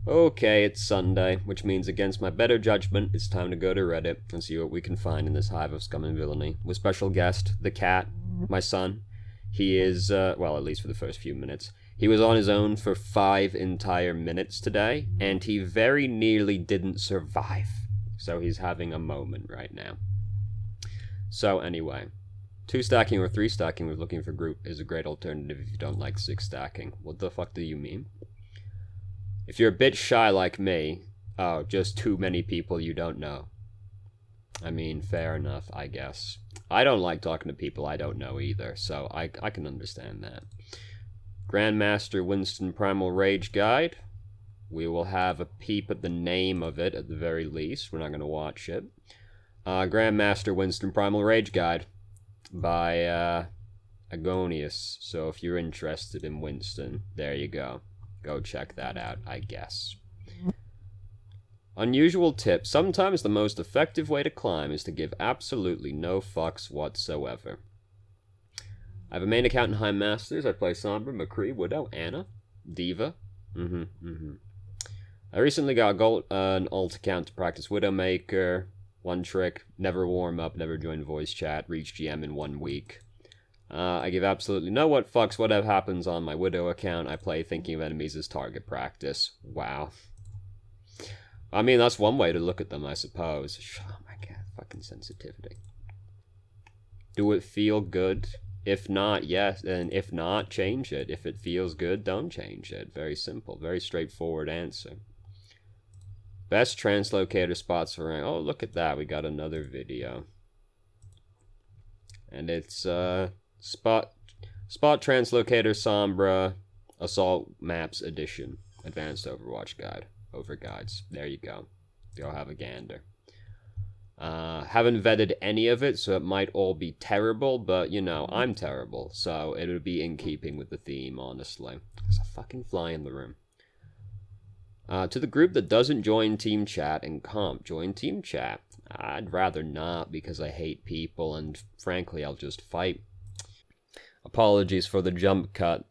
Okay, it's Sunday, which means against my better judgment, it's time to go to Reddit and see what we can find in this hive of scum and villainy. With special guest, the cat, my son. He is, well, at least for the first few minutes. He was on his own for 5 entire minutes today, and he very nearly didn't survive. So he's having a moment right now. So anyway, 2 stacking or 3 stacking with looking for group is a great alternative if you don't like 6 stacking. What the fuck do you mean? If you're a bit shy like me, oh, just too many people you don't know. I mean, fair enough, I guess. I don't like talking to people I don't know either, so I can understand that. Grandmaster Winston Primal Rage Guide. We will have a peep at the name of it at the very least. We're not going to watch it. Grandmaster Winston Primal Rage Guide by Agonius. So if you're interested in Winston, there you go. Go check that out, I guess. Unusual tip. Sometimes the most effective way to climb is to give absolutely no fucks whatsoever. I have a main account in High Masters. I play Sombra, McCree, Widow, Anna, Diva. I recently got an alt account to practice Widowmaker. One trick, never warm up, never join voice chat, reach GM in 1 week. I give absolutely no fucks whatever happens on my Widow account. I play thinking of enemies as target practice. Wow. I mean, that's one way to look at them, I suppose. Oh my god, fucking sensitivity. Do it feel good? If not, yes. And if not, change it. If it feels good, don't change it. Very simple. Very straightforward answer. Best translocator spots for rank. Oh, look at that. We got another video. And it's, Spot Translocator Sombra Assault Maps Edition. Advanced Overwatch Guide. Over guides. There you go. Go have a gander. Haven't vetted any of it, so it might all be terrible, but, you know, I'm terrible, so it would be in keeping with the theme, honestly. There's a fucking fly in the room. To the group that doesn't join Team Chat and comp, join Team Chat. I'd rather not, because I hate people, and frankly, I'll just fight. Apologies for the jump cut.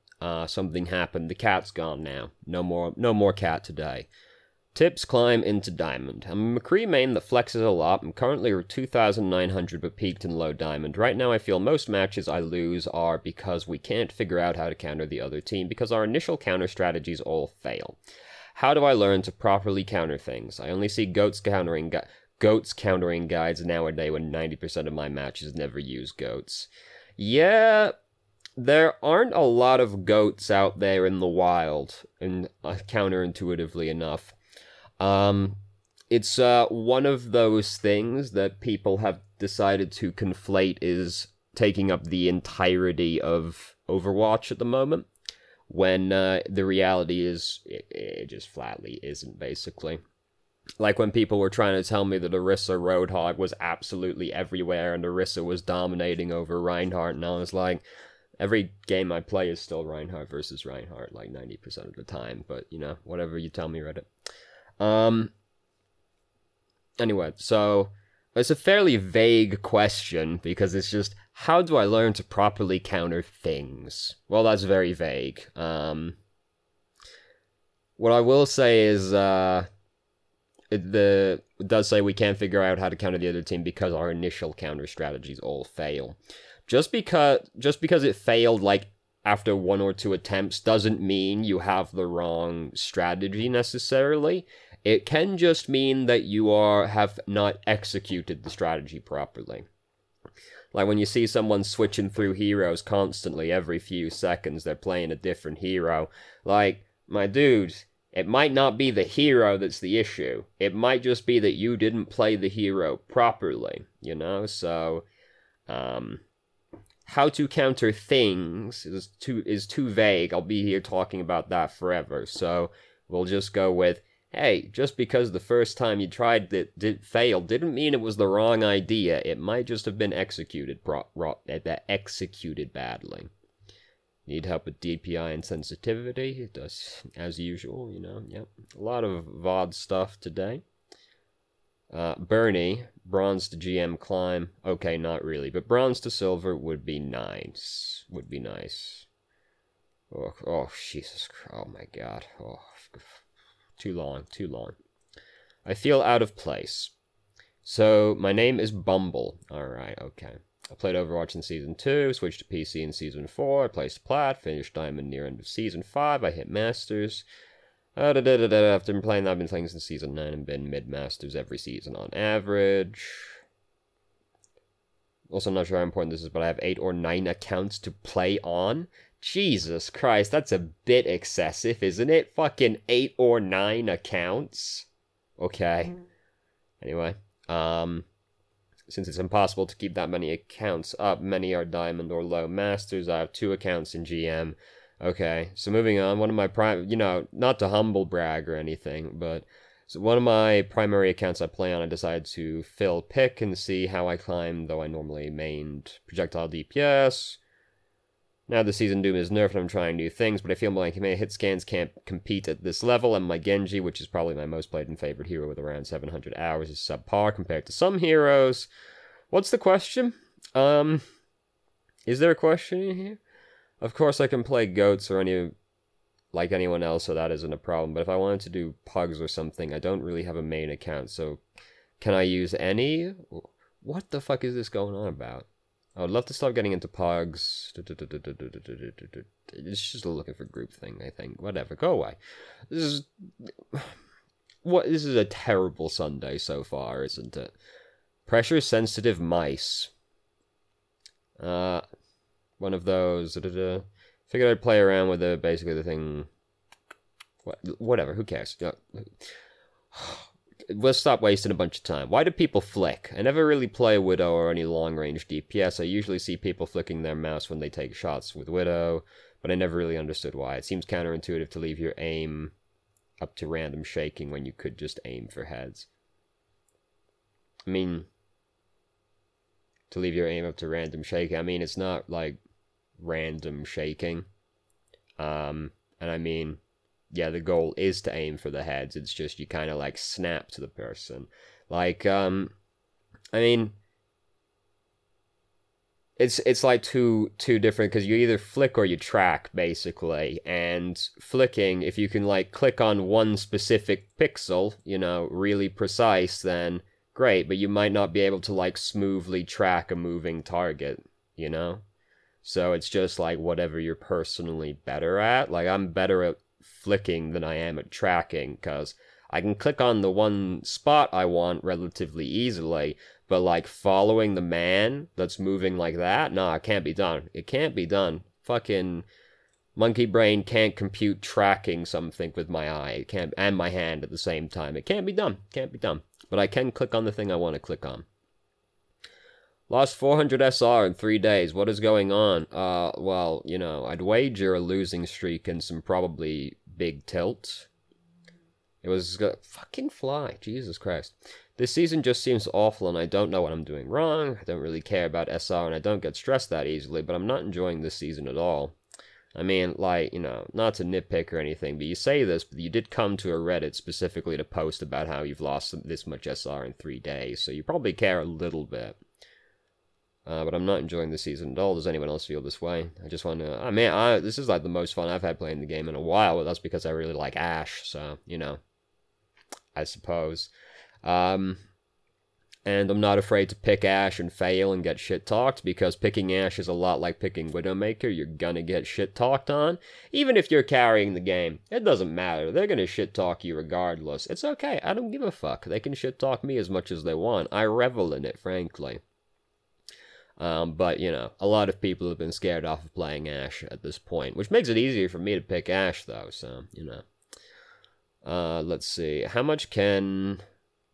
Something happened. The cat's gone now. No more cat today. Tips climb into Diamond. I'm a McCree main that flexes a lot. I'm currently 2,900 but peaked in low Diamond. Right now I feel most matches I lose are because we can't figure out how to counter the other team because our initial counter strategies all fail. How do I learn to properly counter things? I only see goats countering guides nowadays when 90% of my matches never use goats. Yeah, there aren't a lot of goats out there in the wild, and counterintuitively enough. It's one of those things that people have decided to conflate is taking up the entirety of Overwatch at the moment, when the reality is it just flatly isn't, basically. Like when people were trying to tell me that Orisa Roadhog was absolutely everywhere and Orisa was dominating over Reinhardt, and I was like, every game I play is still Reinhardt versus Reinhardt, like 90% of the time, but, you know, whatever you tell me, Reddit. Anyway, so it's a fairly vague question because it's just, how do I learn to properly counter things? Well, that's very vague. What I will say is, it does say we can't figure out how to counter the other team because our initial counter strategies all fail. Just because it failed, like, after 1 or 2 attempts doesn't mean you have the wrong strategy necessarily. It can just mean that you have not executed the strategy properly. Like when you see someone switching through heroes constantly every few seconds, they're playing a different hero. Like, my dude, it might not be the hero that's the issue. It might just be that you didn't play the hero properly, you know? So, how to counter things is too vague. I'll be here talking about that forever. So we'll just go with, hey, just because the first time you tried it failed didn't mean it was the wrong idea. It might just have been executed badly. Need help with DPI and sensitivity? It does, as usual, you know. Yep, a lot of VoD stuff today. Bernie, bronze to GM climb. Okay, not really, but bronze to silver would be nice. Would be nice. Oh Jesus Christ! Oh my God! Oh, Too long. I feel out of place. So, my name is Bumble. Alright, okay. I played Overwatch in Season 2, switched to PC in Season 4, I placed Plat, finished Diamond near end of Season 5, I hit Masters. After I've been playing since Season 9 and been mid-Masters every season on average. Also, not sure how important this is, but I have 8 or 9 accounts to play on. Jesus Christ, that's a bit excessive, isn't it? Fucking 8 or 9 accounts? Okay. Anyway, since it's impossible to keep that many accounts up, many are Diamond or low Masters, I have 2 accounts in GM. Okay, so moving on, one of my not to humble brag or anything, but so one of my primary accounts I play on, I decided to fill pick and see how I climb, though I normally mained projectile DPS. Now the Season Doom is nerfed and I'm trying new things, but I feel like my hit scans can't compete at this level, and my Genji, which is probably my most played and favorite hero with around 700 hours, is subpar compared to some heroes. What's the question? Is there a question in here? Of course I can play goats or like anyone else, so that isn't a problem, but if I wanted to do pugs or something, I don't really have a main account, so can I use any? What the fuck is this going on about? I would love to stop getting into pugs. It's just looking for group thing, I think. Whatever, go away. This is a terrible Sunday so far, isn't it? Pressure sensitive mice. One of those. Figured I'd play around with basically the thing. Whatever, who cares? We'll stop wasting a bunch of time. Why do people flick? I never really play Widow or any long-range DPS. I usually see people flicking their mouse when they take shots with Widow, but I never really understood why. It seems counterintuitive to leave your aim up to random shaking when you could just aim for heads. I mean, to leave your aim up to random shaking, I mean, it's not like random shaking. And I mean, yeah, the goal is to aim for the heads. It's just you kind of like snap to the person. Like, I mean, it's like two different, because you either flick or you track, basically. And flicking, if you can like click on one specific pixel, really precise, then great. But you might not be able to like smoothly track a moving target, So it's just like whatever you're personally better at. Like, I'm better at flicking than I am at tracking, because I can click on the one spot I want relatively easily, but like following the man that's moving like that, nah, it can't be done. It can't be done. Fucking monkey brain can't compute tracking something with my eye. It can't, and my hand at the same time. It can't be done. Can't be done. But I can click on the thing I want to click on. Lost 400 SR in 3 days. What is going on? Well, I'd wager a losing streak and some probably big tilt. It was fucking fly. Jesus Christ. This season just seems awful and I don't know what I'm doing wrong. I don't really care about SR and I don't get stressed that easily, but I'm not enjoying this season at all. I mean, like, not to nitpick or anything, but you say this, but you did come to a Reddit specifically to post about how you've lost this much SR in 3 days, so you probably care a little bit. But I'm not enjoying the season at all. Does anyone else feel this way? I just want to... this is like the most fun I've had playing the game in a while, but that's because I really like Ashe, so, I suppose. And I'm not afraid to pick Ashe and fail and get shit-talked, because picking Ashe is a lot like picking Widowmaker. You're gonna get shit-talked on. Even if you're carrying the game, it doesn't matter. They're gonna shit-talk you regardless. It's okay. I don't give a fuck. They can shit-talk me as much as they want. I revel in it, frankly. But, a lot of people have been scared off of playing Ashe at this point, which makes it easier for me to pick Ashe, though, so, let's see. How much can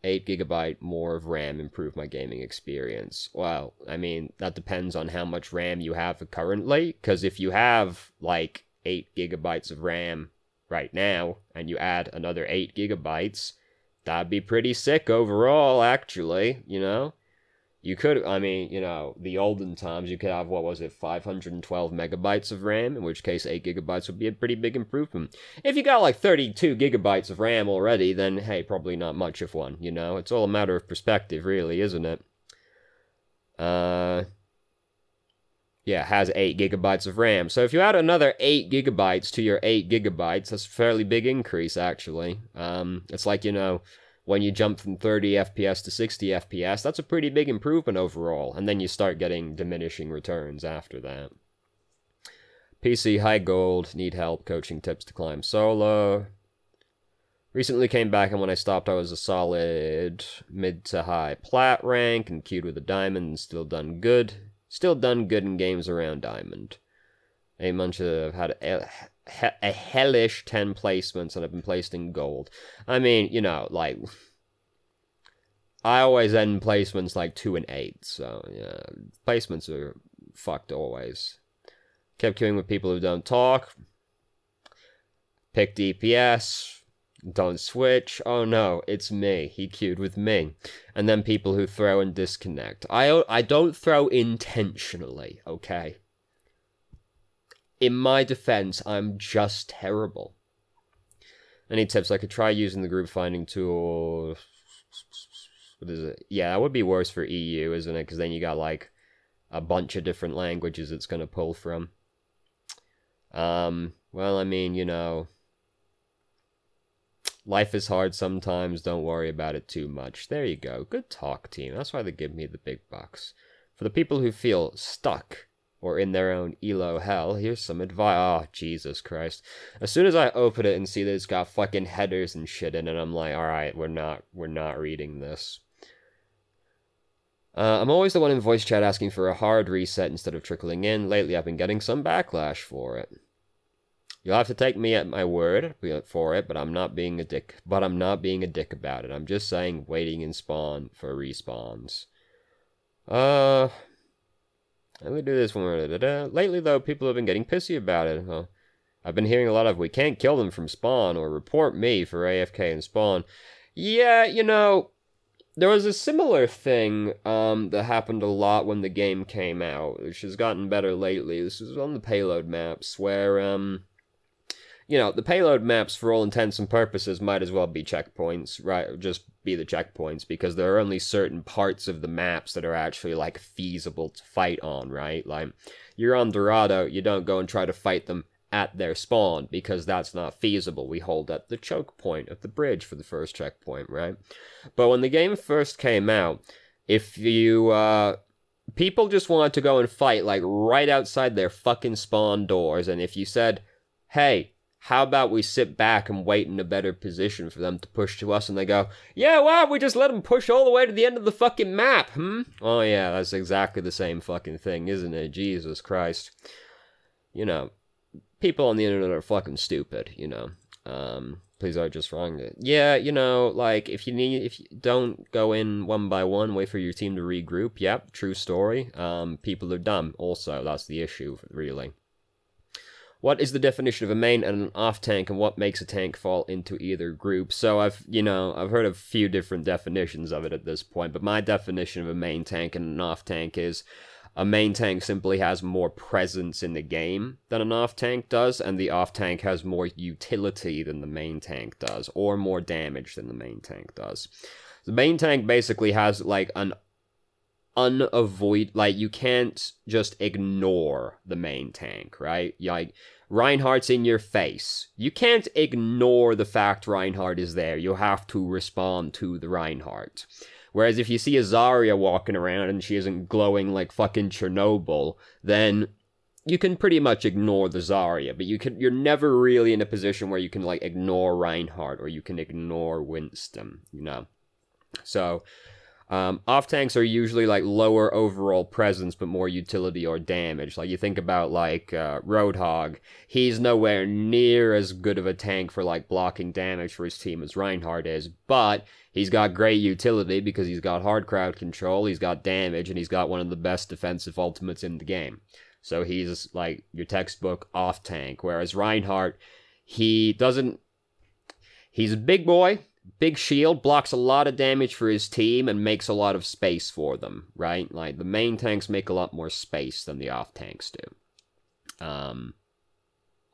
8GB more of RAM improve my gaming experience? Well, I mean, that depends on how much RAM you have currently, because if you have, like, 8GB of RAM right now, and you add another 8GB, that'd be pretty sick overall, actually, You could, the olden times, you could have, 512 megabytes of RAM, in which case 8GB would be a pretty big improvement. If you got, 32GB of RAM already, then, hey, probably not much of one, It's all a matter of perspective, really, isn't it? Yeah, has 8 gigabytes of RAM. So if you add another 8 gigabytes to your 8 gigabytes, that's a fairly big increase, actually. It's like, you know, when you jump from 30 FPS to 60 FPS, that's a pretty big improvement overall. And then you start getting diminishing returns after that. PC high gold, need help, coaching tips to climb solo. Recently came back, and when I stopped, I was a solid mid to high plat rank and queued with a diamond and still done good. Still done good in games around diamond. 8 months I've had a hellish 10 placements, and I've been placed in gold. I mean, you know, like, I always end placements like 2 and 8, so, yeah, placements are fucked always. Kept queuing with people who don't talk. Pick DPS. Don't switch. Oh no, it's me. He queued with me. And then people who throw and disconnect. I don't throw intentionally, okay? In my defense, I'm just terrible. Any tips? I could try using the group finding tool. What is it? Yeah, that would be worse for EU, isn't it? Because then you got like a bunch of different languages it's going to pull from. Well, I mean, you know, life is hard sometimes, don't worry about it too much. There you go. Good talk, team. That's why they give me the big bucks. For the people who feel stuck or in their own elo hell, here's some advice. Oh, Jesus Christ. As soon as I open it and see that it's got fucking headers and shit in it, I'm like, alright, we're not reading this. I'm always the one in voice chat asking for a hard reset instead of trickling in. Lately, I've been getting some backlash for it. You'll have to take me at my word for it, but I'm not being a dick. But I'm not being a dick about it. I'm just saying waiting in spawn for respawns. Let me do this one. Lately, though, people have been getting pissy about it. I've been hearing a lot of, we can't kill them from spawn, or report me for AFK and spawn. Yeah, you know, there was a similar thing that happened a lot when the game came out, which has gotten better lately. This was on the payload maps, where, you know, the payload maps, for all intents and purposes, might as well be checkpoints, right? Just be the checkpoints, because there are only certain parts of the maps that are actually, like, feasible to fight on, right? Like, you're on Dorado, you don't go and try to fight them at their spawn, because that's not feasible. We hold at the choke point of the bridge for the first checkpoint, right? But when the game first came out, if you, people just wanted to go and fight, like, right outside their fucking spawn doors, and if you said, hey, how about we sit back and wait in a better position for them to push to us? And they go, yeah, well, we just let them push all the way to the end of the fucking map, Oh yeah, that's exactly the same fucking thing, isn't it? Jesus Christ. You know, people on the internet are fucking stupid, you know. Please are just wrong. Yeah, you know, like, if you don't go in one by one, wait for your team to regroup. Yep, true story. People are dumb, also. That's the issue, really. What is the definition of a main and an off tank, and what makes a tank fall into either group? So I've heard a few different definitions of it at this point, but my definition of a main tank and an off tank is a main tank simply has more presence in the game than an off tank does, and the off tank has more utility than the main tank does, or more damage than the main tank does. The main tank basically has, like, an like, you can't just ignore the main tank, right? Like, Reinhardt's in your face. You can't ignore the fact Reinhardt is there. You have to respond to the Reinhardt. Whereas if you see a Zarya walking around and she isn't glowing like fucking Chernobyl, then you can pretty much ignore the Zarya, but you're never really in a position where you can, like, ignore Reinhardt, or you can ignore Winston, you know? So, off-tanks are usually, like, lower overall presence, but more utility or damage. Like, you think about, like, Roadhog. He's nowhere near as good of a tank for, like, blocking damage for his team as Reinhardt is, but he's got great utility because he's got hard crowd control, he's got damage, and he's got one of the best defensive ultimates in the game. So he's, like, your textbook off-tank, whereas Reinhardt, he's a big boy, big shield, blocks a lot of damage for his team, and makes a lot of space for them, right? Like, the main tanks make a lot more space than the off-tanks do.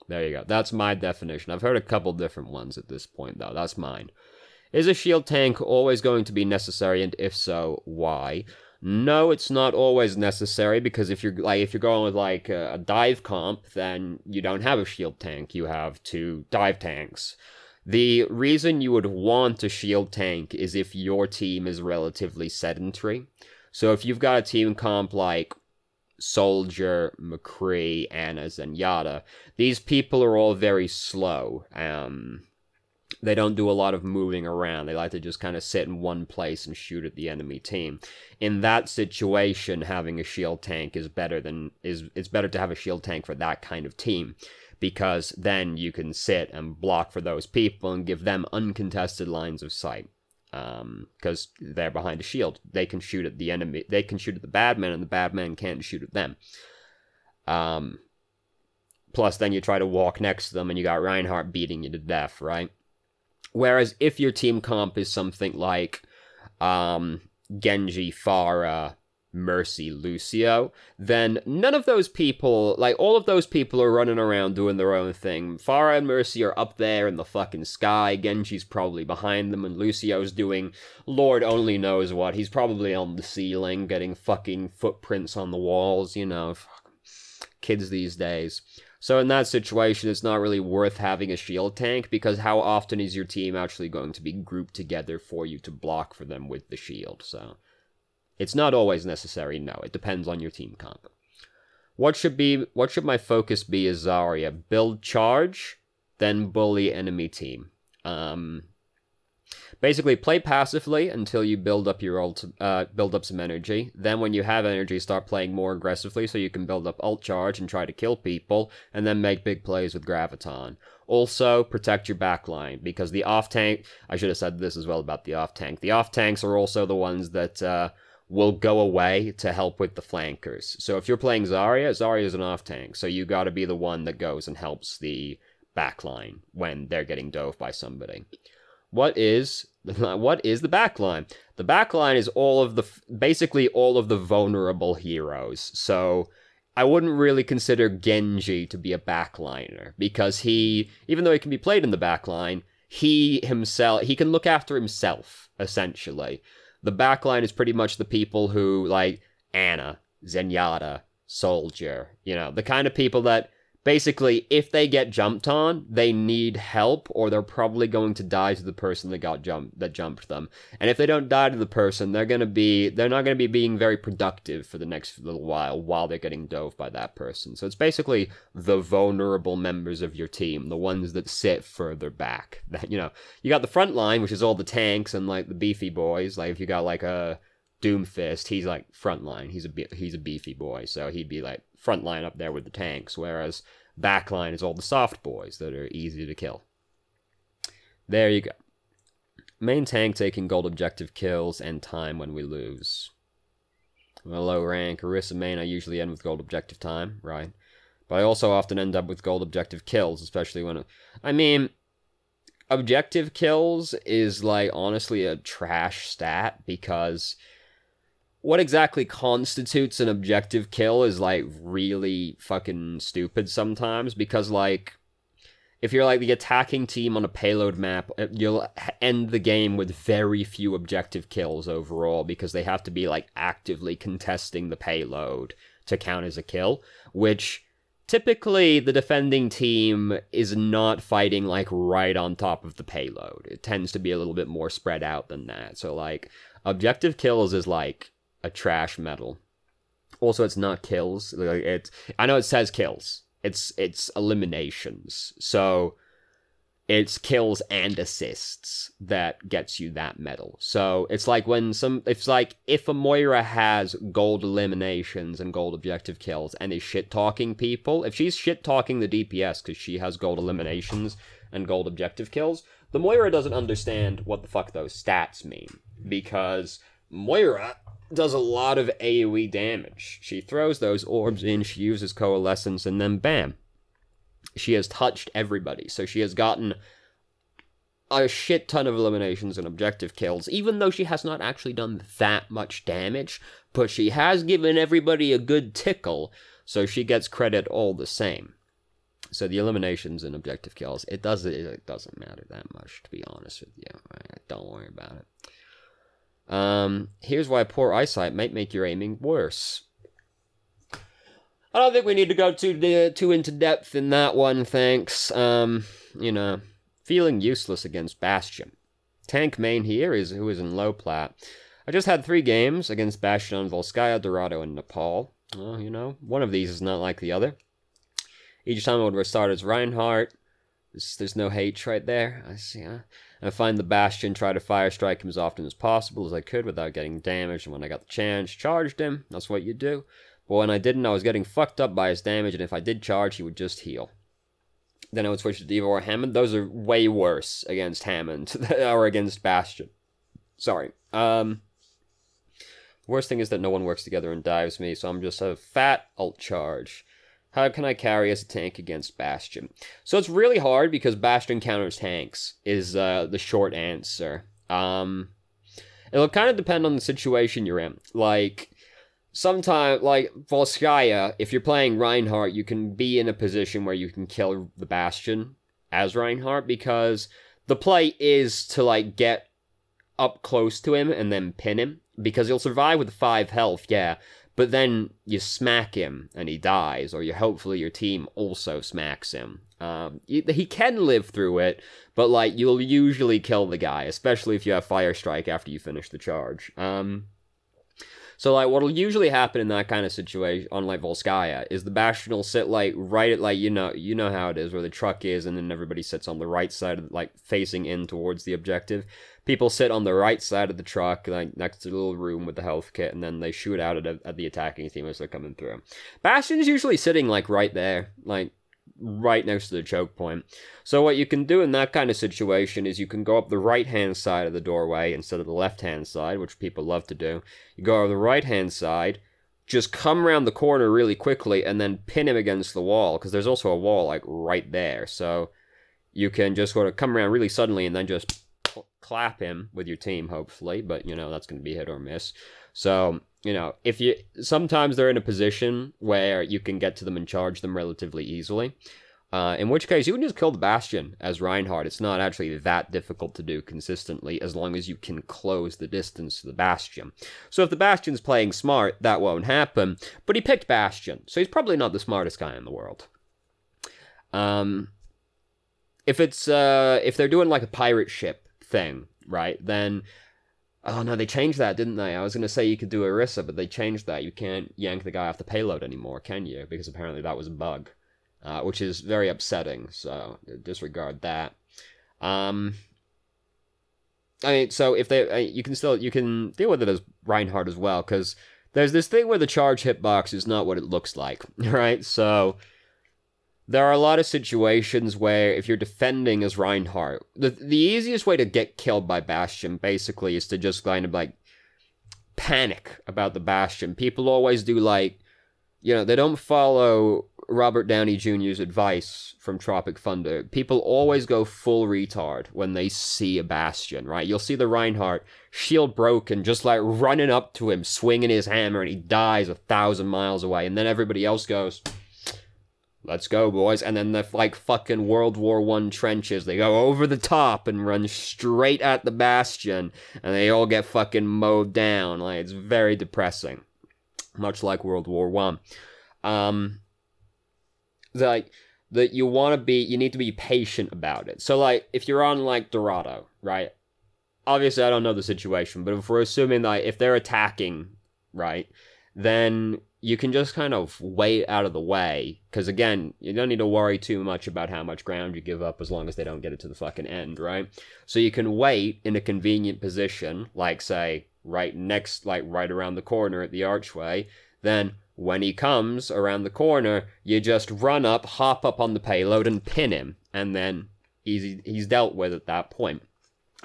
There you go. That's my definition. I've heard a couple different ones at this point, though. That's mine. Is a shield tank always going to be necessary, and if so, why? No, it's not always necessary, because if you're going with like a dive comp, then you don't have a shield tank. You have 2 dive tanks. The reason you would want a shield tank is if your team is relatively sedentary. So if you've got a team comp like Soldier, McCree, Ana, Zenyatta, these people are all very slow. They don't do a lot of moving around. They like to just kind of sit in one place and shoot at the enemy team. In that situation, having a shield tank is better it's better to have a shield tank for that kind of team, because then you can sit and block for those people and give them uncontested lines of sight. Because they're behind a shield. They can shoot at the enemy. They can shoot at the bad man, and the bad man can't shoot at them. Plus, then you try to walk next to them, and you got Reinhardt beating you to death, right? Whereas if your team comp is something like Genji, Pharah, Mercy, Lucio, then none of those people, like, all of those people are running around doing their own thing. Pharah and Mercy are up there in the fucking sky. Genji's probably behind them, and Lucio's doing Lord only knows what. He's probably on the ceiling, getting fucking footprints on the walls, you know, kids these days. So in that situation, it's not really worth having a shield tank, because how often is your team actually going to be grouped together for you to block for them with the shield? So it's not always necessary, no. It depends on your team comp. What should my focus be as Zarya? Build charge, then bully enemy team. Basically, play passively until you build up build up some energy. Then when you have energy, start playing more aggressively so you can build up ult charge and try to kill people, and then make big plays with Graviton. Also, protect your backline, because the off-tank... I should have said this as well about the off-tank. The off-tanks are also the ones that will go away to help with the flankers. So if you're playing Zarya, Zarya is an off-tank, so you gotta be the one that goes and helps the backline when they're getting dove by somebody. What is the backline? The backline is basically all of the vulnerable heroes. So I wouldn't really consider Genji to be a backliner, because even though he can be played in the backline, he can look after himself, essentially. The backline is pretty much the people who, like, Ana, Zenyatta, Soldier, you know, the kind of people that basically, if they get jumped on, they need help, or they're probably going to die to the person that jumped them. And if they don't die to the person, they're not going to be being very productive for the next little while they're getting dove by that person. So it's basically the vulnerable members of your team, the ones that sit further back. You know, you got the front line, which is all the tanks and, like, the beefy boys. Like, if you got, like, a Doomfist, he's, like, front line. He's a beefy boy, so he'd be, like, front line up there with the tanks, whereas backline is all the soft boys that are easy to kill. There you go. Main tank taking gold objective kills and time when we lose. Well, low rank, Orisa main, I usually end with gold objective time, right? But I also often end up with gold objective kills, especially when... I mean, objective kills is, like, honestly a trash stat, because what exactly constitutes an objective kill is, like, really fucking stupid sometimes, because, like, if you're, like, the attacking team on a payload map, you'll end the game with very few objective kills overall, because they have to be, like, actively contesting the payload to count as a kill, which typically the defending team is not fighting, like, right on top of the payload. It tends to be a little bit more spread out than that. So, like, objective kills is, like, a trash medal. Also, it's not kills. I know it says kills. It's eliminations. So it's kills and assists that gets you that medal. So it's like if a Moira has gold eliminations and gold objective kills and is shit-talking people, if she's shit-talking the DPS because she has gold eliminations and gold objective kills, the Moira doesn't understand what the fuck those stats mean, because Moira does a lot of AoE damage. She throws those orbs in, she uses Coalescence, and then bam. She has touched everybody. So she has gotten a shit ton of eliminations and objective kills, even though she has not actually done that much damage, but she has given everybody a good tickle, so she gets credit all the same. So the eliminations and objective kills, it doesn't matter that much, to be honest with you. Don't worry about it. Here's why poor eyesight might make your aiming worse. I don't think we need to go too into depth in that one, thanks. You know, feeling useless against Bastion. Tank main here who is in low plat. I just had 3 games against Bastion on Volskaya, Dorado, and Nepal. Well, you know, one of these is not like the other. Each time I would restart as Reinhardt. There's no H right there. I see, huh? I find the Bastion, try to fire strike him as often as possible as I could without getting damaged, and when I got the chance, charged him. That's what you do. But when I didn't, I was getting fucked up by his damage, and if I did charge, he would just heal. Then I would switch to Diva or Hammond. Those are way worse against Hammond, or against Bastion. Sorry. Worst thing is that no one works together and dives me, so I'm just a fat alt charge. How can I carry as a tank against Bastion? So it's really hard because Bastion counters tanks, is the short answer. It'll kind of depend on the situation you're in. Like, sometimes, like, Volskaya, if you're playing Reinhardt, you can be in a position where you can kill the Bastion as Reinhardt, because the play is to, like, get up close to him and then pin him, because he'll survive with 5 health, yeah, but then you smack him and he dies, or hopefully your team also smacks him. He can live through it, but, like, you'll usually kill the guy, especially if you have Fire Strike after you finish the charge. So, like, what'll usually happen in that kind of situation, on, like, Volskaya, is the Bastion will sit, like, right at, like, you know how it is, where the truck is, and then everybody sits on the right side, of, like, facing in towards the objective. People sit on the right side of the truck, like, next to the little room with the health kit, and then they shoot out at the attacking team as they're coming through. Bastion's usually sitting, like, right there, like, right next to the choke point. So what you can do in that kind of situation is you can go up the right-hand side of the doorway instead of the left-hand side, which people love to do. You go over the right-hand side, just come around the corner really quickly, and then pin him against the wall, because there's also a wall, like, right there. So you can just sort of come around really suddenly and then just clap him with your team, hopefully, but, you know, that's going to be hit or miss. So, you know, sometimes they're in a position where you can get to them and charge them relatively easily, in which case you can just kill the Bastion as Reinhardt. It's not actually that difficult to do consistently, as long as you can close the distance to the Bastion. So if the Bastion's playing smart, that won't happen, but he picked Bastion, so he's probably not the smartest guy in the world. If they're doing, like, a pirate ship thing, right, then... Oh, no, they changed that, didn't they? I was going to say you could do Orisa, but they changed that. You can't yank the guy off the payload anymore, can you? Because apparently that was a bug, which is very upsetting, so disregard that. I mean, so if they... you can deal with it as Reinhardt as well, because there's this thing where the charge hitbox is not what it looks like, right? So... there are a lot of situations where if you're defending as Reinhardt, the easiest way to get killed by Bastion basically is to just kind of, like, panic about the Bastion. People always do, like, you know, they don't follow Robert Downey Jr.'s advice from Tropic Thunder. People always go full retard when they see a Bastion, right? You'll see the Reinhardt, shield broken, just, like, running up to him, swinging his hammer, and he dies 1,000 miles away, and then everybody else goes... let's go, boys. And then the, like, fucking World War I trenches, they go over the top and run straight at the Bastion, and they all get fucking mowed down. Like, it's very depressing. Much like World War I. Like, you need to be patient about it. So, like, if you're on, like, Dorado, right? Obviously, I don't know the situation, but if we're assuming that if they're attacking, right, then... you can just kind of wait out of the way, because, again, you don't need to worry too much about how much ground you give up as long as they don't get it to the fucking end, right? So you can wait in a convenient position, like, say, right around the corner at the archway, then when he comes around the corner, you just run up, hop up on the payload, and pin him, and then he's dealt with at that point.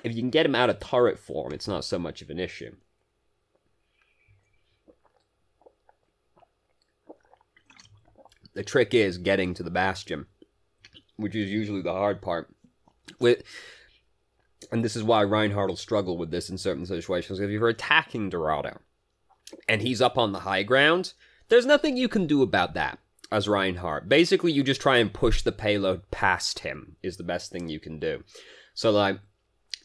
If you can get him out of turret form, it's not so much of an issue. The trick is getting to the Bastion, which is usually the hard part. And this is why Reinhardt will struggle with this in certain situations. If you're attacking Dorado, and he's up on the high ground, there's nothing you can do about that as Reinhardt. Basically, you just try and push the payload past him, is the best thing you can do. So, like,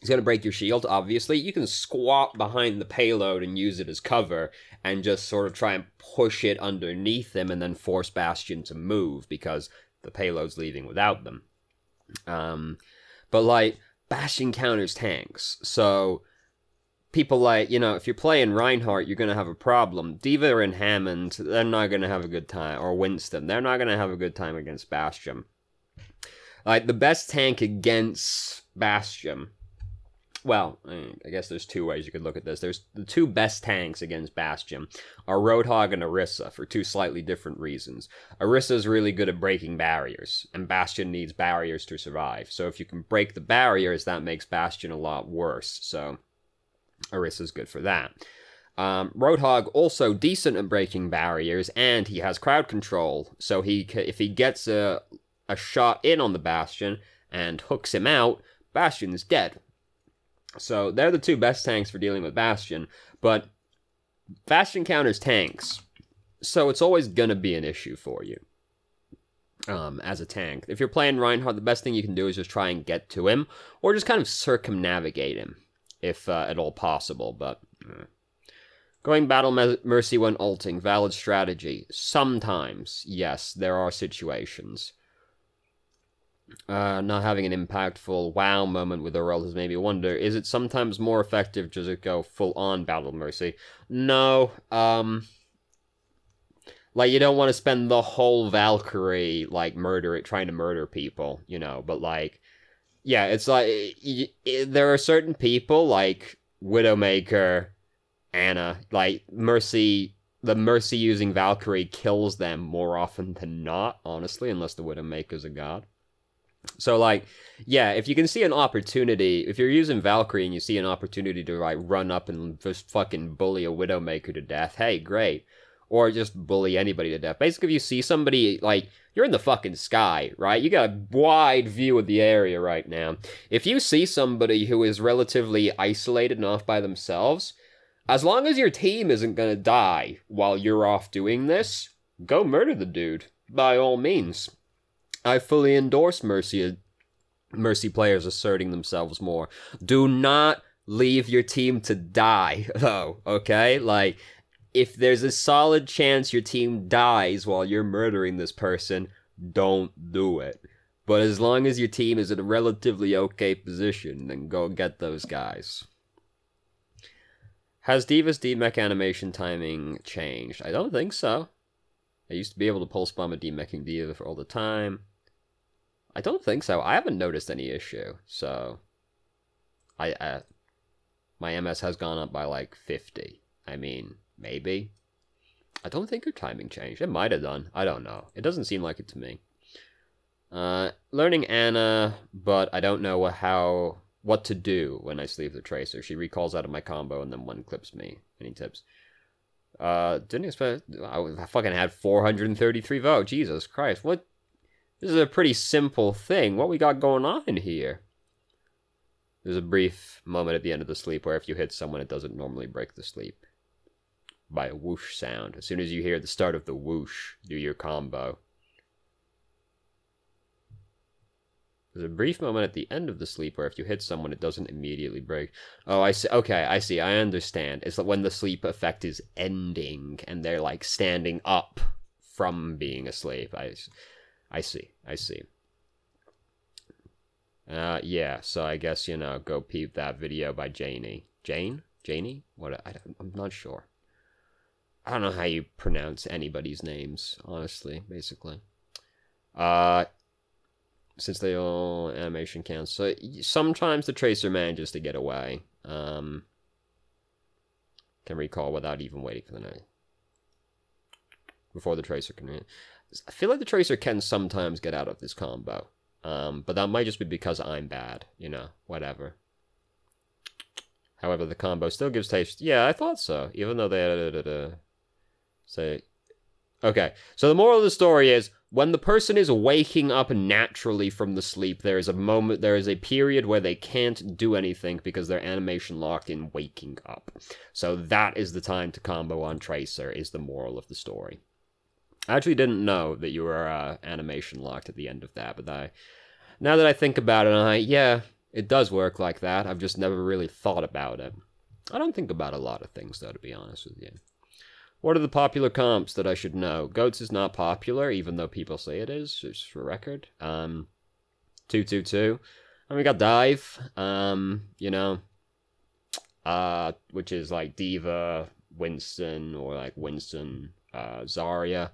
He's going to break your shield, obviously. You can squat behind the payload and use it as cover, and just sort of try and push it underneath him, and then force Bastion to move, because the payload's leaving without them. But, like, Bastion counters tanks, so people like, you know, if you're playing Reinhardt, you're going to have a problem. D.Va and Hammond, they're not going to have a good time, or Winston, they're not going to have a good time against Bastion. Like, the best tank against Bastion... Well, I guess there's two ways you could look at this. There's the two best tanks against Bastion are Roadhog and Orisa for two slightly different reasons. Orisa's really good at breaking barriers, and Bastion needs barriers to survive. So if you can break the barriers, that makes Bastion a lot worse. So Orisa's good for that. Roadhog also decent at breaking barriers, and he has crowd control. So if he gets a shot in on the Bastion and hooks him out, Bastion is dead. So they're the two best tanks for dealing with Bastion, but Bastion counters tanks, so it's always going to be an issue for you as a tank. If you're playing Reinhardt, the best thing you can do is just try and get to him, or just kind of circumnavigate him, if at all possible, but... Going Battle Mercy when ulting, valid strategy. Sometimes, yes, there are situations. Not having an impactful wow moment with Earl has made me wonder, is it sometimes more effective just to go full-on Battle Mercy? No, like, you don't want to spend the whole Valkyrie, like, trying to murder people, you know, but, like, yeah, it's like, there are certain people, like, Widowmaker, Anna, like, the Mercy using Valkyrie kills them more often than not, honestly, unless the Widowmaker's a god. So, like, yeah, if you can see an opportunity, if you're using Valkyrie and you see an opportunity to, like, run up and just fucking bully a Widowmaker to death, hey, great. Or just bully anybody to death. Basically, if you see somebody, like, you're in the fucking sky, right? You got a wide view of the area right now. If you see somebody who is relatively isolated and off by themselves, as long as your team isn't gonna die while you're off doing this, go murder the dude, by all means. I fully endorse Mercy players asserting themselves more. Do not leave your team to die, though, okay? Like, if there's a solid chance your team dies while you're murdering this person, don't do it. But as long as your team is in a relatively okay position, then go get those guys. Has D.Va's D-Mech animation timing changed? I don't think so. I used to be able to pulse bomb a D-Meching D.Va for all the time. I don't think so. I haven't noticed any issue, so... my MS has gone up by, like, 50. I mean, maybe. I don't think her timing changed. It might have done. I don't know. It doesn't seem like it to me. Learning Anna, but I don't know what to do when I sleeve the Tracer. She recalls out of my combo and then one clips me. Any tips? Didn't expect... I fucking had 433 votes. Jesus Christ, what... This is a pretty simple thing. What we got going on in here? There's a brief moment at the end of the sleep where if you hit someone, it doesn't normally break the sleep. By a whoosh sound. As soon as you hear the start of the whoosh, do your combo. There's a brief moment at the end of the sleep where if you hit someone, it doesn't immediately break. Oh, I see. Okay, I see. I understand. It's like when the sleep effect is ending and they're like standing up from being asleep. I see. Yeah, so I guess, you know, go peep that video by Janie. Janie? What? I'm not sure. I don't know how you pronounce anybody's names, honestly, basically. Since they all animation counts. So sometimes the Tracer manages to get away. Can recall without even waiting for the night. Before the Tracer can... I feel like the Tracer can sometimes get out of this combo. But that might just be because I'm bad. You know, whatever. However, the combo still gives taste. Yeah, I thought so. Even though they... Say... Okay, so the moral of the story is, when the person is waking up naturally from the sleep, there is a period where they can't do anything because they're animation locked in waking up. So that is the time to combo on Tracer, is the moral of the story. I actually didn't know that you were animation locked at the end of that, but now that I think about it, yeah, It does work like that. I've just never really thought about it. I don't think about a lot of things, though, to be honest with you. What are the popular comps that I should know? Goats is not popular, even though people say it is, just for record. 222. And we got Dive, you know, which is like Diva, Winston, or like Winston, Zarya.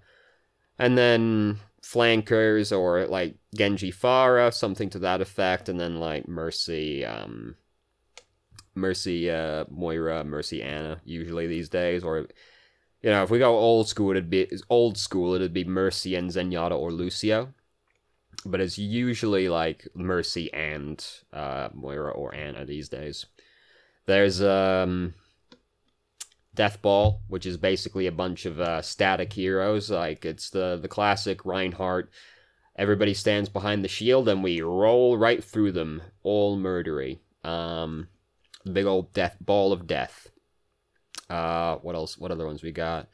And then flankers, or like Genji Pharah, something to that effect. And then like Mercy, Moira, Mercy Anna, usually these days. Or, you know, if we go old school, it'd be Mercy and Zenyatta or Lucio. But it's usually like Mercy and Moira or Anna these days. There's Death Ball, which is basically a bunch of static heroes. Like, it's the classic Reinhardt. Everybody stands behind the shield and we roll right through them, all murdery. Big old ball of death. What else? What other ones we got?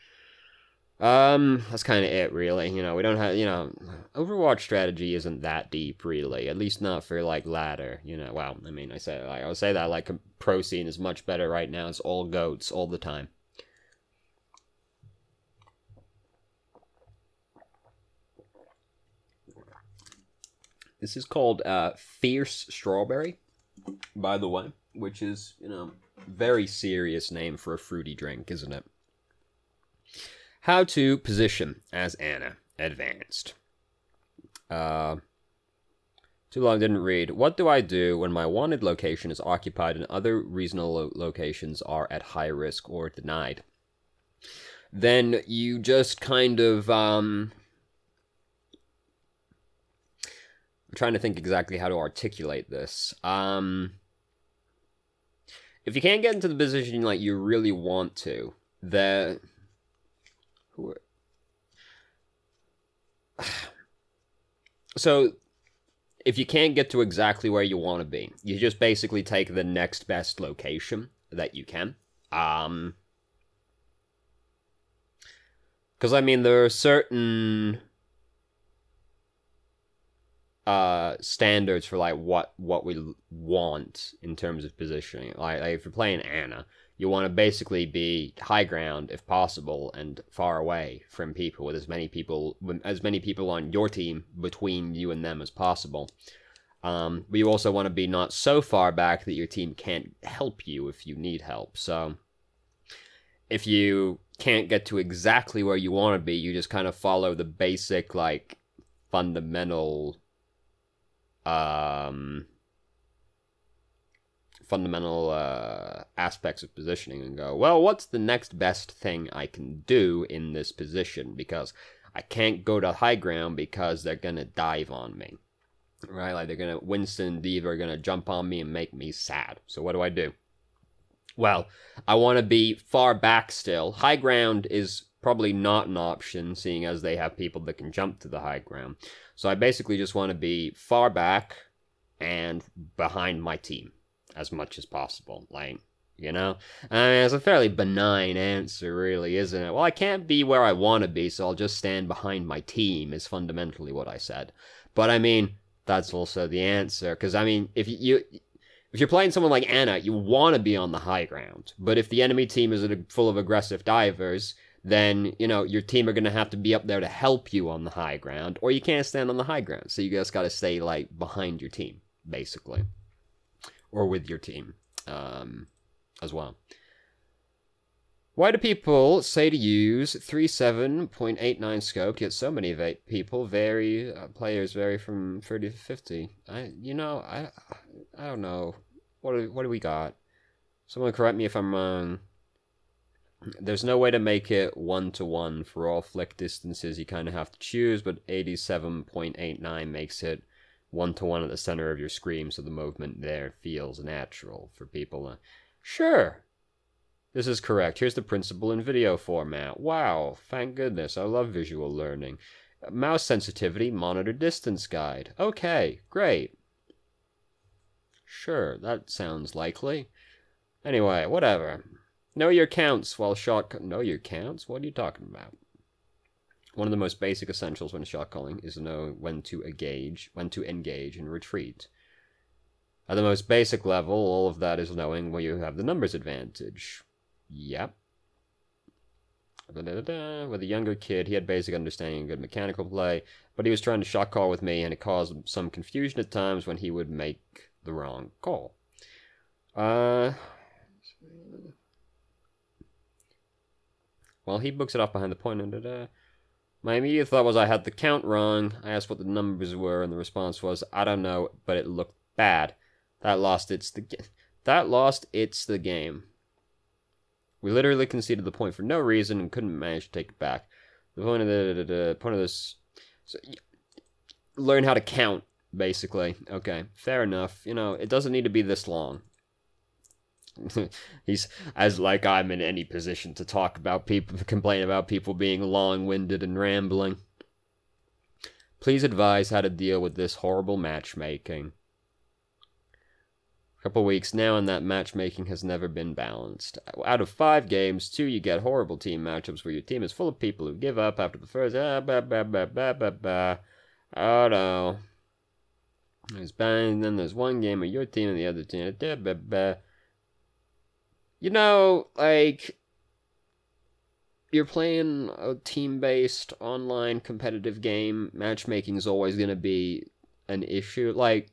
That's kind of it, really. You know, we don't have, you know, Overwatch strategy isn't that deep, really. At least not for, like, ladder, you know. Well, I mean, I would say that, like, a pro scene is much better right now. It's all goats all the time. This is called, Fierce Strawberry, by the way, which is, you know, very serious name for a fruity drink, isn't it? How to position as Anna advanced. Too long, didn't read. What do I do when my wanted location is occupied and other reasonable locations are at high risk or denied? Then you just kind of, I'm trying to think exactly how to articulate this. If you can't get into the position like you really want to, then... So, if you can't get to exactly where you want to be, you just basically take the next best location that you can. Because, I mean, there are certain standards for, like, what we want in terms of positioning. Like if you're playing Anna, you want to basically be high ground if possible and far away from people, with as many people on your team between you and them as possible. But you also want to be not so far back that your team can't help you if you need help. So if you can't get to exactly where you want to be, you just kind of follow the basic, like, fundamental aspects of positioning and go, well, what's the next best thing I can do in this position? Because I can't go to high ground because they're gonna dive on me, right? Like, they're gonna, Winston and Diva are gonna jump on me and make me sad. So what do? Well, I want to be far back still. High ground is probably not an option, seeing as they have people that can jump to the high ground. So I basically just want to be far back and behind my team as much as possible, like, you know? I mean, it's a fairly benign answer, really, isn't it? Well, I can't be where I want to be, so I'll just stand behind my team, is fundamentally what I said. But, I mean, that's also the answer, because, I mean, if you're playing someone like Anna, you want to be on the high ground, but if the enemy team is full of aggressive divers, then, you know, your team are going to have to be up there to help you on the high ground, or you can't stand on the high ground, so you just got to stay, like, behind your team, basically. Or with your team, as well. Why do people say to use 37.89 scoped, yet so many players vary from 30 to 50? I don't know. What do we got? Someone correct me if I'm wrong. There's no way to make it 1-to-1 for all flick distances. You kind of have to choose, but 87.89 makes it 1-to-1 at the center of your screen, so the movement there feels natural for people. Sure, this is correct. Here's the principle in video format. Wow, thank goodness. I love visual learning. Mouse sensitivity, monitor distance guide. Okay, great. Sure, that sounds likely. Anyway, whatever. Know your counts while know your counts? What are you talking about? One of the most basic essentials when shot calling is to know when to engage and retreat. At the most basic level, all of that is knowing where you have the numbers advantage. Yep. With a younger kid, he had basic understanding and good mechanical play, but he was trying to shot call with me, and it caused some confusion at times when he would make the wrong call. Well, he books it off behind the point, and my immediate thought was I had the count wrong. I asked what the numbers were, and the response was, I don't know, but it looked bad. That lost it's the game. We literally conceded the point for no reason and couldn't manage to take it back. The point of this, so, learn how to count, basically. Okay, fair enough. You know, it doesn't need to be this long. He's as like I'm in any position to talk about people, complain about people being long-winded and rambling. Please advise how to deal with this horrible matchmaking. Couple weeks now, and that matchmaking has never been balanced. Out of 5 games, 2 you get horrible team matchups where your team is full of people who give up after the first. Oh no. There's bang, then there's one game where your team and the other team. You know, like, you're playing a team-based online competitive game. Matchmaking is always going to be an issue. Like,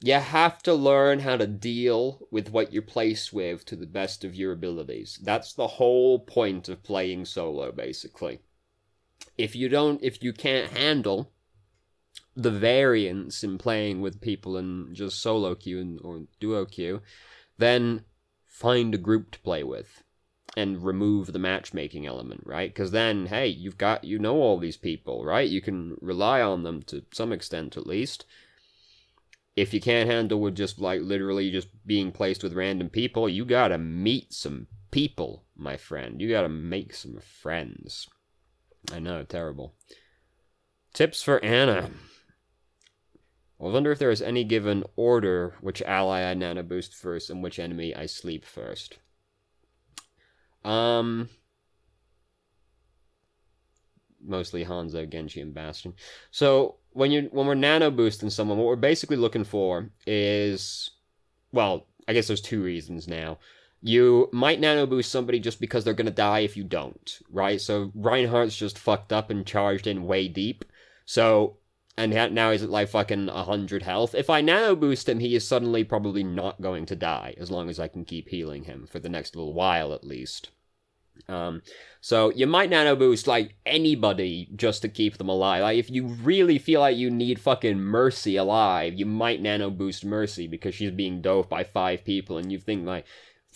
you have to learn how to deal with what you're placed with to the best of your abilities. That's the whole point of playing solo, basically. If you can't handle the variance in playing with people in just solo queue or duo queue, then find a group to play with and remove the matchmaking element, right? Because then, hey, you know all these people, right? You can rely on them to some extent, at least. If you can't handle with just, like, literally just being placed with random people, you gotta meet some people, my friend. You gotta make some friends. I know, terrible. Tips for Anna. I wonder if there is any given order which ally I nano boost first and which enemy I sleep first. Mostly Hanzo, Genji, and Bastion. So when we're nano boosting someone, what we're basically looking for is, well, I guess there's 2 reasons now. You might nano boost somebody just because they're gonna die if you don't, right? So Reinhardt's just fucked up and charged in way deep. So, and now he's at like fucking 100 health. If I nano boost him, he is suddenly probably not going to die, as long as I can keep healing him for the next little while at least. So you might nano boost like anybody just to keep them alive. Like if you really feel like you need fucking Mercy alive, you might nano boost Mercy because she's being doped by 5 people, and you think like,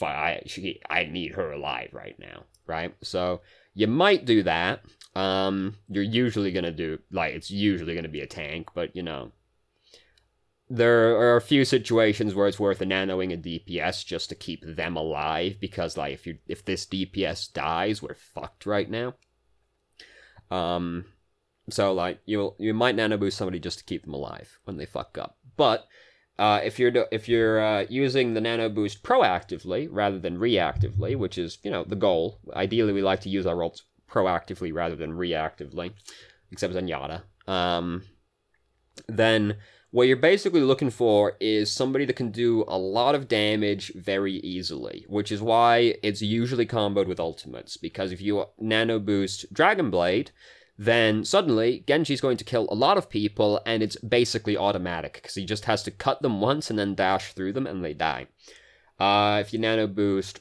I need her alive right now, right? So you might do that. You're usually gonna do, like, it's usually gonna be a tank, but, you know, there are a few situations where it's worth nanoing a DPS just to keep them alive, because, like, if this DPS dies, we're fucked right now. So, like, you might nano boost somebody just to keep them alive when they fuck up. But if you're using the nano boost proactively rather than reactively, which is, you know, the goal. Ideally, we like to use our ults proactively rather than reactively, except Zenyatta. Then what you're basically looking for is somebody that can do a lot of damage very easily, which is why it's usually comboed with ultimates, because if you nano boost Dragon Blade, then suddenly Genji's going to kill a lot of people, and it's basically automatic, because he just has to cut them once and then dash through them, and they die. If you nano boost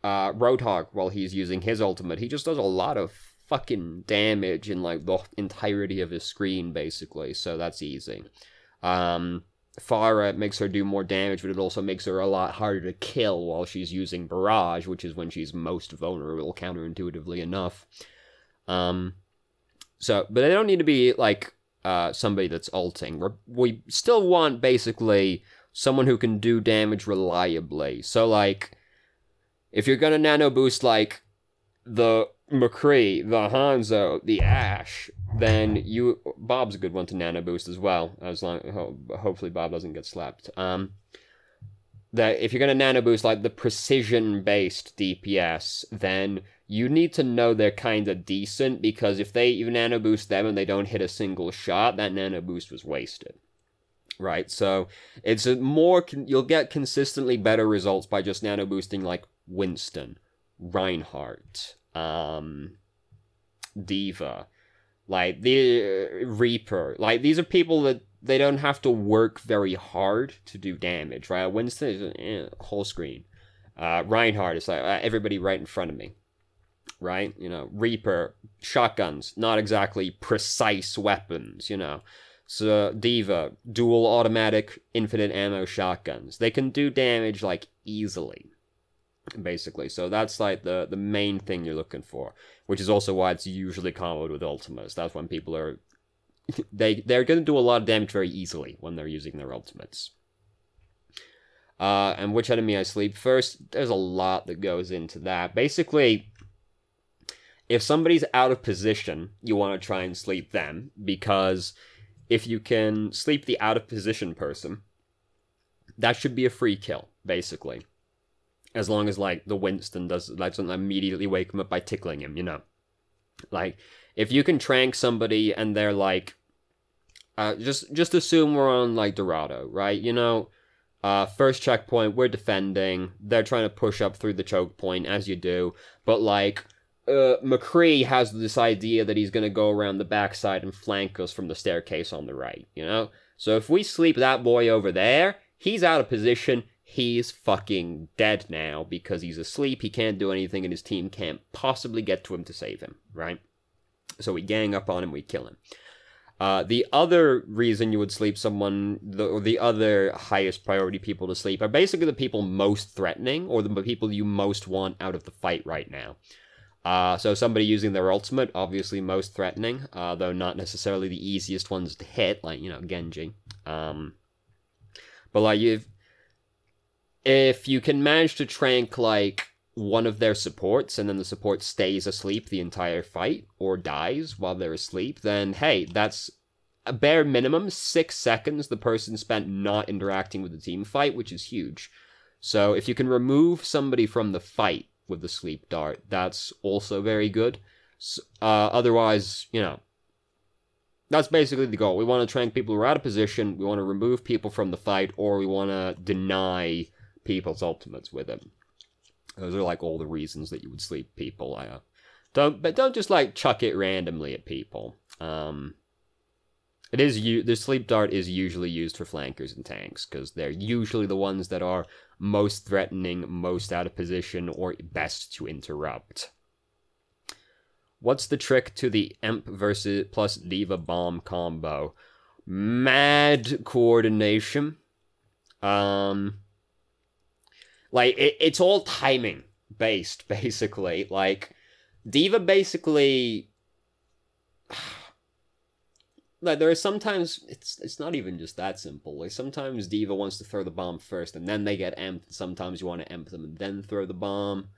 Roadhog while he's using his ultimate, he just does a lot of fucking damage in, like, the entirety of his screen, basically, so that's easy. Pharah makes her do more damage, but it also makes her a lot harder to kill while she's using Barrage, which is when she's most vulnerable, counterintuitively enough. But they don't need to be, like, somebody that's ulting. We still want, basically, someone who can do damage reliably. So, like, if you're gonna nano boost, like, the McCree, the Hanzo, the Ashe, then Bob's a good one to nano boost as well, hopefully Bob doesn't get slapped. That if you're gonna nano boost, like, the precision-based DPS, then you need to know they're kind of decent, because if you nano boost them and they don't hit a single shot, that nano boost was wasted. right? So it's a more, you'll get consistently better results by just nano boosting like Winston, Reinhardt, Diva, like the Reaper. Like, these are people that they don't have to work very hard to do damage, right? Winston is whole screen. Reinhardt is like everybody right in front of me, right? You know, Reaper, shotguns, not exactly precise weapons, you know. So Diva, dual automatic, infinite ammo shotguns. They can do damage, like, easily, basically. So that's, like, the main thing you're looking for, which is also why it's usually comboed with ultimates. That's when people are... they're going to do a lot of damage very easily when they're using their ultimates. And which enemy I sleep first? There's a lot that goes into that. Basically, if somebody's out of position, you want to try and sleep them, because if you can sleep the out of position person, that should be a free kill, basically. As long as, like, the Winston doesn't immediately wake him up by tickling him, you know. Like, if you can trank somebody and they're like, just assume we're on, like, Dorado, right? You know, first checkpoint, we're defending, they're trying to push up through the choke point, as you do, but, like, McCree has this idea that he's gonna go around the backside and flank us from the staircase on the right, you know? So if we sleep that boy over there, he's out of position, he's fucking dead now, because he's asleep, he can't do anything, and his team can't possibly get to him to save him, right? So we gang up on him, we kill him. The other reason you would sleep someone, the other highest priority people to sleep, are basically the people most threatening, or the people you most want out of the fight right now. So somebody using their ultimate, obviously most threatening, though not necessarily the easiest ones to hit, like, you know, Genji. But, like, if you can manage to trank, like, one of their supports, and then the support stays asleep the entire fight, or dies while they're asleep, then, hey, that's a bare minimum 6 seconds the person spent not interacting with the team fight, which is huge. So if you can remove somebody from the fight with the sleep dart, that's also very good. Otherwise, you know, that's basically the goal. We want to trank people who are out of position, we want to remove people from the fight, or we want to deny people's ultimates with them. Those are, like, all the reasons that you would sleep people. Don't just, like, chuck it randomly at people. The sleep dart is usually used for flankers and tanks, because they're usually the ones that are most threatening, most out of position, or best to interrupt. What's the trick to the Emp versus plus Diva bomb combo? Mad coordination. Like, it's all timing based, basically. Like, Diva basically... Like, there are sometimes, it's not even just that simple. Like, sometimes Diva wants to throw the bomb first, and then they get emped. Sometimes you want to emp them and then throw the bomb.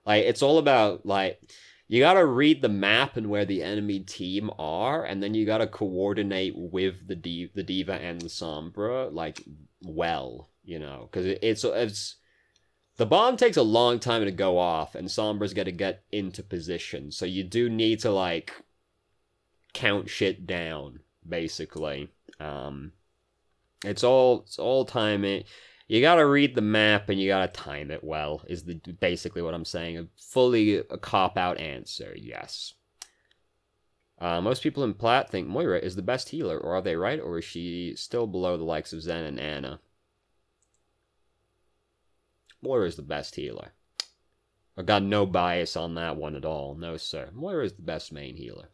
Like, it's all about, like, you gotta read the map and where the enemy team are, and then you gotta coordinate with the Diva and the Sombra, like, well, you know. Because it's... The bomb takes a long time to go off, and Sombra's gotta get into position. So you do need to, like, count shit down, basically. It's all timing. You gotta read the map and you gotta time it well, is basically what I'm saying. A cop-out answer, yes. Most people in Plat think Moira is the best healer, or are they right? Or is she still below the likes of Zen and Anna? Moira is the best healer. I've got no bias on that one at all. No, sir. Moira is the best main healer.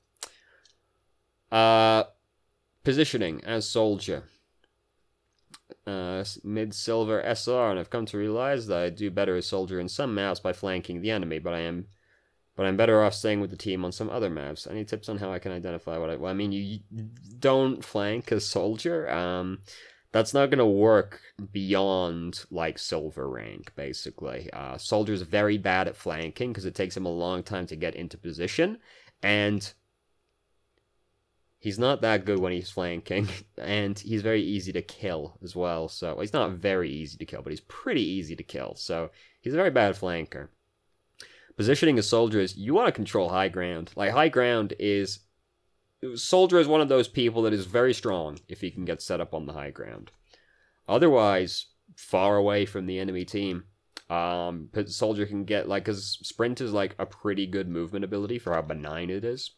Positioning as Soldier. Mid-silver SR, and I've come to realize that I do better as Soldier in some maps by flanking the enemy, but I'm better off staying with the team on some other maps. Any tips on how I can identify what well, I mean, you don't flank as Soldier. That's not going to work beyond, like, silver rank, basically. Soldier's very bad at flanking, because it takes him a long time to get into position, and he's not that good when he's flanking, and he's very easy to kill as well. So, he's not very easy to kill, but he's pretty easy to kill, so he's a very bad flanker. Positioning a soldier is, you want to control high ground. Like, high ground is Soldier is one of those people that is very strong if he can get set up on the high ground. Otherwise, far away from the enemy team. But Soldier can get, like, because Sprint is, like, a pretty good movement ability for how benign it is.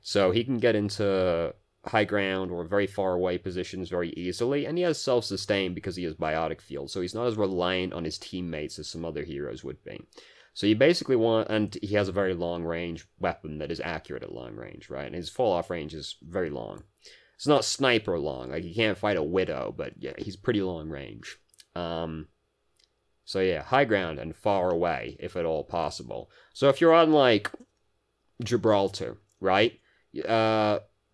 So he can get into high ground or very far away positions very easily, and he has self-sustain because he has biotic field, so he's not as reliant on his teammates as some other heroes would be. So you basically want, and he has a very long-range weapon that is accurate at long range, right? And his fall-off range is very long. It's not sniper long, like, he can't fight a Widow, but yeah, he's pretty long range. So yeah, high ground and far away, if at all possible. So if you're on, like, Gibraltar, right?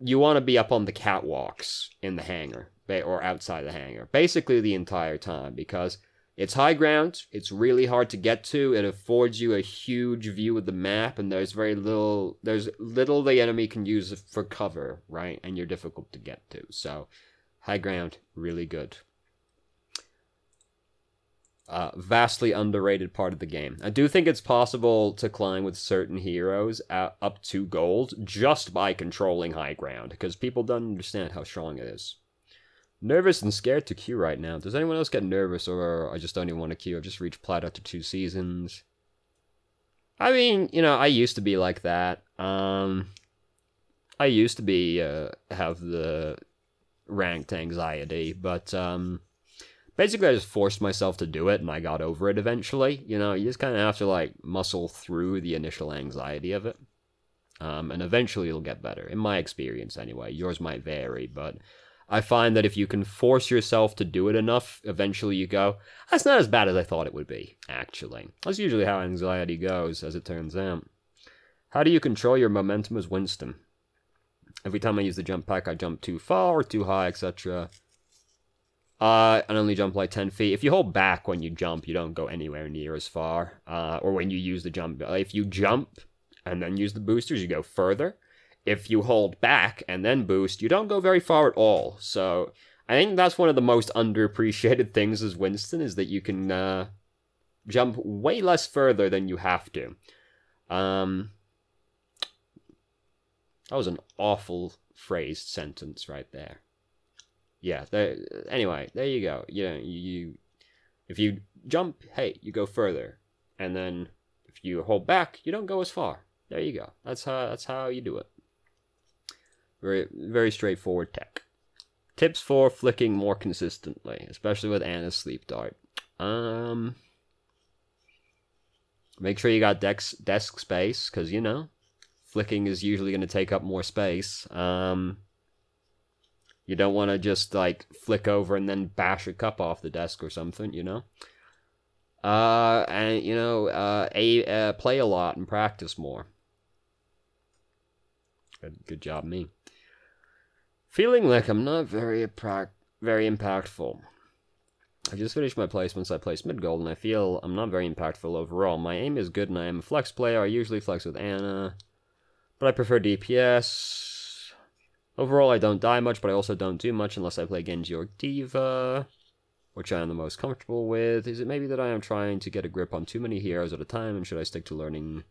You want to be up on the catwalks in the hangar, or outside the hangar, basically the entire time, because it's high ground, it's really hard to get to, it affords you a huge view of the map, and there's little the enemy can use for cover, right? And you're difficult to get to, so high ground, really good. Vastly underrated part of the game. I do think it's possible to climb with certain heroes up to gold just by controlling high ground, because people don't understand how strong it is. Nervous and scared to queue right now. Does anyone else get nervous, or I just don't even want to queue? I've just reached plat after 2 seasons. I mean, you know, I used to be like that. I used to be, have the ranked anxiety, but, basically, I just forced myself to do it, and I got over it eventually. You know, you just kind of have to, like, muscle through the initial anxiety of it. And eventually it'll get better, in my experience anyway. Yours might vary, but I find that if you can force yourself to do it enough, eventually you go, that's not as bad as I thought it would be, actually. That's usually how anxiety goes, as it turns out. How do you control your momentum as Winston? Every time I use the jump pack, I jump too far or too high, etc. I only jump like 10 feet. If you hold back when you jump, you don't go anywhere near as far. Or when you use the jump. If you jump and then use the boosters, you go further. If you hold back and then boost, you don't go very far at all. So I think that's one of the most underappreciated things as Winston, is that you can jump way less further than you have to. That was an awful phrased sentence right there. Yeah, anyway, there you go. If you jump, hey, you go further. And then if you hold back, you don't go as far. There you go. That's how you do it. Very, very straightforward tech. Tips for flicking more consistently, especially with Anna's sleep dart. Make sure you got desk space, because, you know, flicking is usually going to take up more space. You don't want to just, like, flick over and then bash a cup off the desk or something, you know? And, you know, play a lot and practice more. Good job, me. Feeling like I'm not very impactful. I just finished my placements. I placed mid-gold, and I feel I'm not very impactful overall. My aim is good, and I am a flex player. I usually flex with Anna, but I prefer DPS. Overall, I don't die much, but I also don't do much unless I play Genji or D.Va, which I am the most comfortable with. Is it maybe that I am trying to get a grip on too many heroes at a time, and should I stick to learning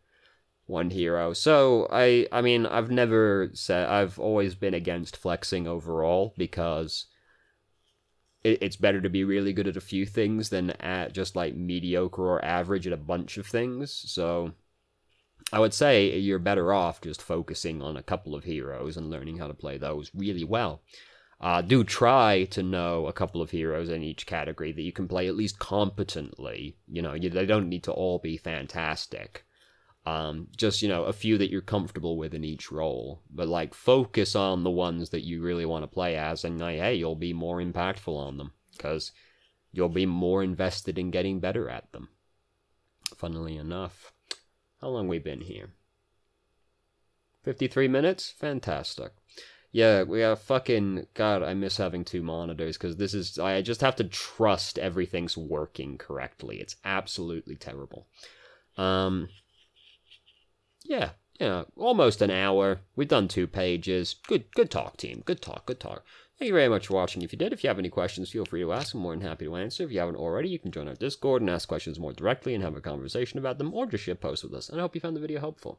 one hero? So, I mean, I've always been against flexing overall, because it's better to be really good at a few things than at just, like, mediocre or average at a bunch of things. So I would say you're better off just focusing on a couple of heroes and learning how to play those really well. Do try to know a couple of heroes in each category that you can play at least competently. You know, they don't need to all be fantastic. Just, you know, a few that you're comfortable with in each role. But, like, focus on the ones that you really want to play as, and, like, hey, you'll be more impactful on them, because you'll be more invested in getting better at them. Funnily enough. How long we been here? 53 minutes? Fantastic. Yeah, we have fucking... God, I miss having 2 monitors, because this is... I just have to trust everything's working correctly. It's absolutely terrible. Yeah, almost an hour. We've done 2 pages. Good talk, team. Good talk. Thank you very much for watching. If you did, if you have any questions, feel free to ask. I'm more than happy to answer. If you haven't already, you can join our Discord and ask questions more directly and have a conversation about them, or just shitpost with us. And I hope you found the video helpful.